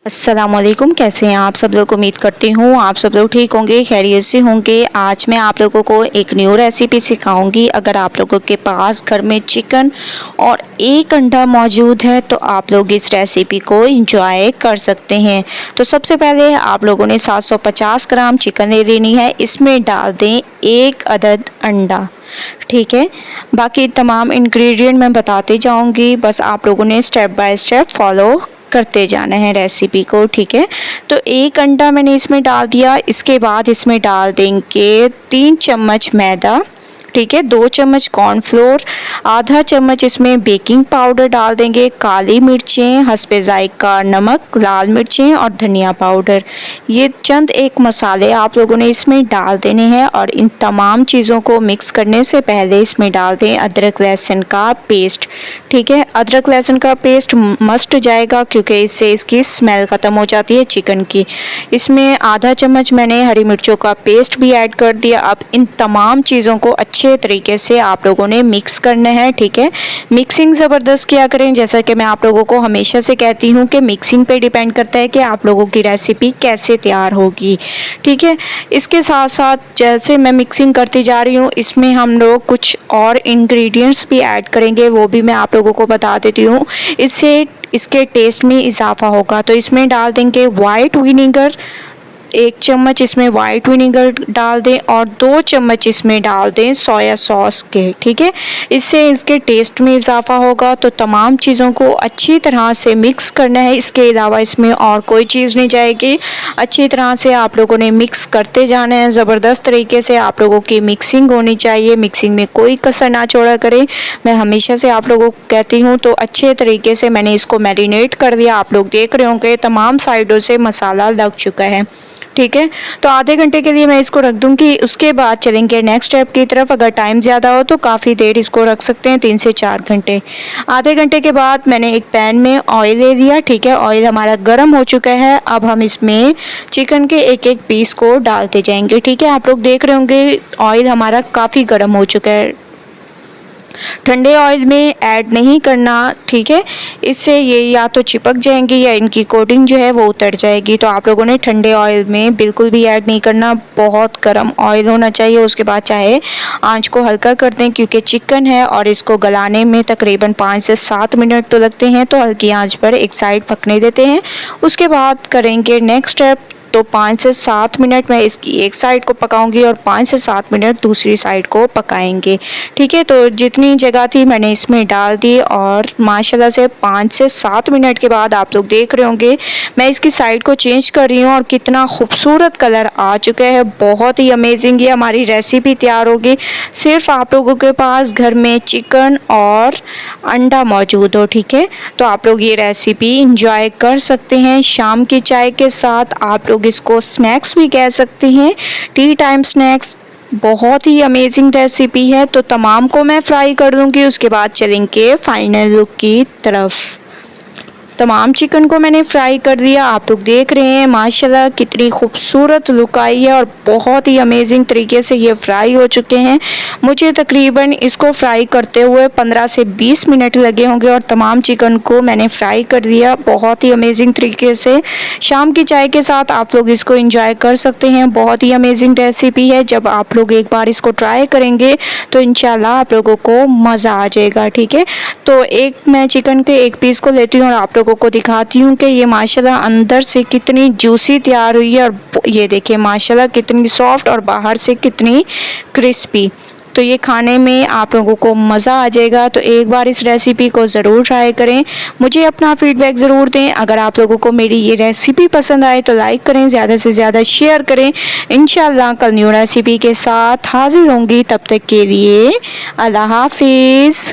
अस्सलामुअलैकुम। कैसे हैं आप सब लोग? उम्मीद करती हूँ आप सब लोग ठीक होंगे, खैरियत से होंगे। आज मैं आप लोगों को एक न्यू रेसिपी सिखाऊंगी। अगर आप लोगों के पास घर में चिकन और एक अंडा मौजूद है तो आप लोग इस रेसिपी को एंजॉय कर सकते हैं। तो सबसे पहले आप लोगों ने 750 ग्राम चिकन ले लेनी है। इसमें डाल दें एक अदद अंडा। ठीक है, बाकी तमाम इंग्रेडिएंट मैं बताते जाऊंगी, बस आप लोगों ने स्टेप बाय स्टेप फॉलो करते जाना है रेसिपी को। ठीक है, तो एक अंडा मैंने इसमें डाल दिया। इसके बाद इसमें डाल देंगे 3 चम्मच मैदा। ठीक है, 2 चम्मच कॉर्नफ्लोर, आधा चम्मच इसमें बेकिंग पाउडर डाल देंगे, काली मिर्चें, हस्बे जायका नमक, लाल मिर्चें और धनिया पाउडर। ये चंद एक मसाले आप लोगों ने इसमें डाल देने हैं और इन तमाम चीज़ों को मिक्स करने से पहले इसमें डाल दें अदरक लहसुन का पेस्ट। ठीक है, अदरक लहसुन का पेस्ट मस्ट जाएगा क्योंकि इससे इसकी स्मेल ख़त्म हो जाती है चिकन की। इसमें आधा चम्मच मैंने हरी मिर्चों का पेस्ट भी ऐड कर दिया। अब इन तमाम चीज़ों को अच्छे तरीके से आप लोगों ने मिक्स करना है। ठीक है, मिक्सिंग ज़बरदस्त किया करें। जैसा कि मैं आप लोगों को हमेशा से कहती हूँ कि मिक्सिंग पे डिपेंड करता है कि आप लोगों की रेसिपी कैसे तैयार होगी। ठीक है, इसके साथ साथ जैसे मैं मिक्सिंग करती जा रही हूँ इसमें हम लोग कुछ और इंग्रेडिएंट्स भी ऐड करेंगे, वो भी मैं आप लोगों को बता देती हूँ। इससे इसके टेस्ट में इजाफा होगा। तो इसमें डाल देंगे वाइट विनीगर, 1 चम्मच इसमें वाइट विनीगर डाल दें और 2 चम्मच इसमें डाल दें सोया सॉस के। ठीक है, इससे इसके टेस्ट में इजाफा होगा। तो तमाम चीज़ों को अच्छी तरह से मिक्स करना है। इसके अलावा इसमें और कोई चीज़ नहीं जाएगी। अच्छी तरह से आप लोगों ने मिक्स करते जाना है। ज़बरदस्त तरीके से आप लोगों की मिक्सिंग होनी चाहिए, मिक्सिंग में कोई कसर ना छोड़ा करें। मैं हमेशा से आप लोगों को कहती हूँ। तो अच्छे तरीके से मैंने इसको मैरिनेट कर दिया। आप लोग देख रहे होंगे तमाम साइडों से मसाला लग चुका है। ठीक है, तो आधे घंटे के लिए मैं इसको रख दूंगी। उसके बाद चलेंगे नेक्स्ट स्टेप की तरफ। अगर टाइम ज़्यादा हो तो काफ़ी देर इसको रख सकते हैं, 3 से 4 घंटे। आधे घंटे के बाद मैंने एक पैन में ऑयल ले लिया। ठीक है, ऑयल हमारा गर्म हो चुका है। अब हम इसमें चिकन के एक एक पीस को डालते जाएंगे। ठीक है, आप लोग देख रहे होंगे ऑयल हमारा काफ़ी गर्म हो चुका है। ठंडे ऑयल में ऐड नहीं करना। ठीक है, इससे ये या तो चिपक जाएंगे या इनकी कोटिंग जो है वो उतर जाएगी। तो आप लोगों ने ठंडे ऑयल में बिल्कुल भी ऐड नहीं करना, बहुत गर्म ऑयल होना चाहिए। उसके बाद चाहे आंच को हल्का कर दें क्योंकि चिकन है और इसको गलाने में तकरीबन 5 से 7 मिनट तो लगते हैं। तो हल्की आंच पर एक साइड पकने देते हैं। उसके बाद करेंगे नेक्स्ट स्टेप। तो 5 से 7 मिनट मैं इसकी एक साइड को पकाऊंगी और 5 से 7 मिनट दूसरी साइड को पकाएंगे। ठीक है, तो जितनी जगह थी मैंने इसमें डाल दी और माशाल्लाह से 5 से 7 मिनट के बाद आप लोग देख रहे होंगे मैं इसकी साइड को चेंज कर रही हूँ और कितना खूबसूरत कलर आ चुका है। बहुत ही अमेजिंग ये हमारी रेसिपी तैयार होगी। सिर्फ आप लोगों के पास घर में चिकन और अंडा मौजूद हो। ठीक है, तो आप लोग ये रेसिपी इंजॉय कर सकते हैं शाम की चाय के साथ। आप लोग इसको स्नैक्स भी कह सकते हैं, टी टाइम स्नैक्स। बहुत ही अमेजिंग रेसिपी है। तो तमाम को मैं फ्राई कर दूंगी। उसके बाद चलेंगे फाइनल लुक की तरफ। तमाम चिकन को मैंने फ्राई कर दिया। आप लोग देख रहे हैं माशाल्लाह कितनी खूबसूरत लुक आई है और बहुत ही अमेजिंग तरीके से ये फ्राई हो चुके हैं। मुझे तकरीबन इसको फ्राई करते हुए 15 से 20 मिनट लगे होंगे और तमाम चिकन को मैंने फ्राई कर दिया बहुत ही अमेजिंग तरीके से। शाम की चाय के साथ आप लोग इसको एंजॉय कर सकते हैं। बहुत ही अमेजिंग रेसिपी है। जब आप लोग एक बार इसको ट्राई करेंगे तो इंशाल्लाह आप लोगों को मज़ा आ जाएगा। ठीक है, तो एक मैं चिकन के एक पीस को लेती हूँ और आप लोगों को दिखाती हूँ कि ये माशाल्लाह अंदर से कितनी जूसी तैयार हुई है और ये देखिए माशाल्लाह कितनी सॉफ्ट और बाहर से कितनी क्रिस्पी। तो ये खाने में आप लोगों को मज़ा आ जाएगा। तो एक बार इस रेसिपी को ज़रूर ट्राई करें। मुझे अपना फीडबैक ज़रूर दें। अगर आप लोगों को मेरी ये रेसिपी पसंद आए तो लाइक करें, ज़्यादा से ज़्यादा शेयर करें। इंशाल्लाह कल न्यू रेसिपी के साथ हाजिर होंगी। तब तक के लिए अल्लाह हाफिज़।